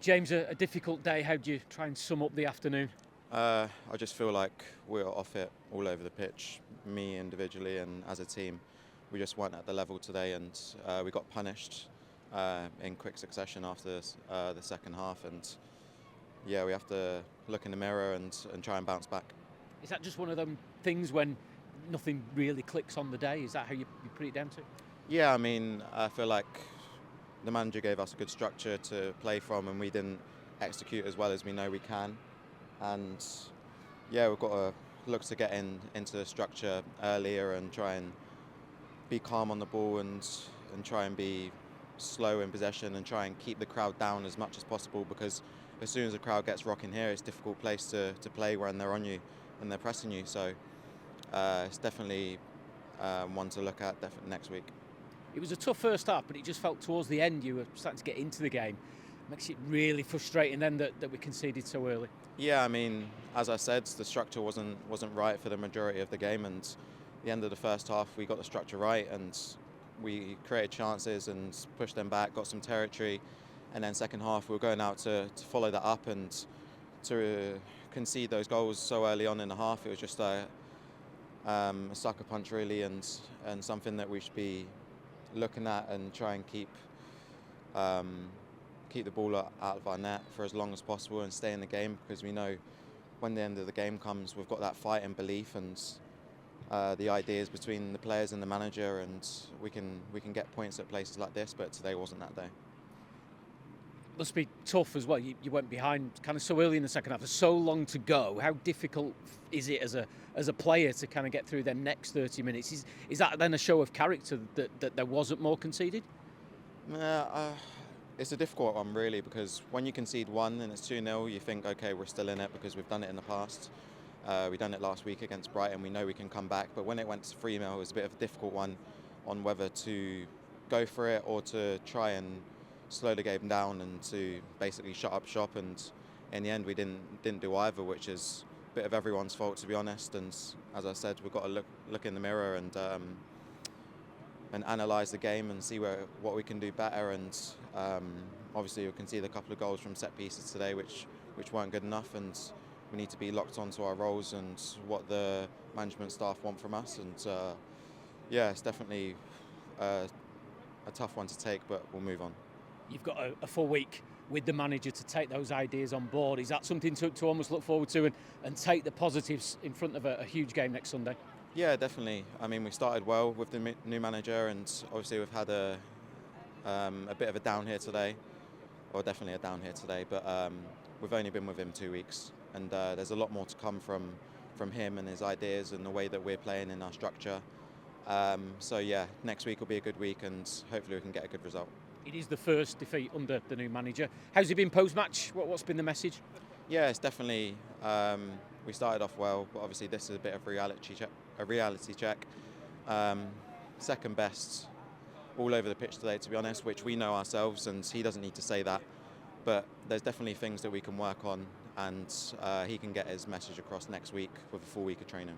James, a difficult day. How do you try and sum up the afternoon? I just feel like we were off it all over the pitch, me individually and as a team. We just weren't at the level today, and we got punished in quick succession after the second half. And yeah, we have to look in the mirror and try and bounce back. Is that just one of them things when nothing really clicks on the day? Is that how you put it down to? Yeah, I mean, I feel like the manager gave us a good structure to play from, and we didn't execute as well as we know we can. And yeah, we've got to look to get into the structure earlier and try and be calm on the ball and try and be slow in possession and try and keep the crowd down as much as possible, because as soon as the crowd gets rocking here, it's a difficult place to play when they're on you and they're pressing you. So it's definitely one to look at next week. It was a tough first half, but it just felt towards the end you were starting to get into the game. Makes it really frustrating then that we conceded so early. Yeah, I mean, as I said, the structure wasn't right for the majority of the game, and at the end of the first half we got the structure right and we created chances and pushed them back, got some territory, and then second half we were going out to follow that up, and to concede those goals so early on in the half, it was just a sucker punch really, and something that we should be looking at and try and keep the ball out of our net for as long as possible and stay in the game, because we know when the end of the game comes, we've got that fight and belief and the ideas between the players and the manager, and we can get points at places like this, but today wasn't that day. Must be tough as well. You went behind kind of so early in the second half. There's so long to go. How difficult is it as a player to kind of get through them next 30 minutes? Is that then a show of character that there wasn't more conceded? It's a difficult one really, because when you concede one and it's 2-0, you think, okay, we're still in it because we've done it in the past. We done it last week against Brighton. We know we can come back. But when it went to 3-0, it was a bit of a difficult one on whether to go for it or to try and slow the game down and to basically shut up shop. And in the end, we didn't do either, which is a bit of everyone's fault, to be honest. And as I said, we've got to look in the mirror and analyse the game and see what we can do better. And obviously, we can see a couple of goals from set pieces today, which weren't good enough. And we need to be locked onto our roles and what the management staff want from us. And yeah, it's definitely a tough one to take, but we'll move on. You've got a full week with the manager to take those ideas on board. Is that something to almost look forward to and take the positives in front of a huge game next Sunday? Yeah, definitely. I mean, we started well with the new manager, and obviously we've had a bit of a down here today, or definitely a down here today, but we've only been with him 2 weeks, and there's a lot more to come from him and his ideas and the way that we're playing in our structure. So yeah, next week will be a good week, and hopefully we can get a good result. It is the first defeat under the new manager. How's it been post-match? What's been the message? Yeah, it's definitely, we started off well, but obviously this is a bit of a reality check. Second best all over the pitch today, to be honest, which we know ourselves, and he doesn't need to say that. But there's definitely things that we can work on, and he can get his message across next week with a full week of training.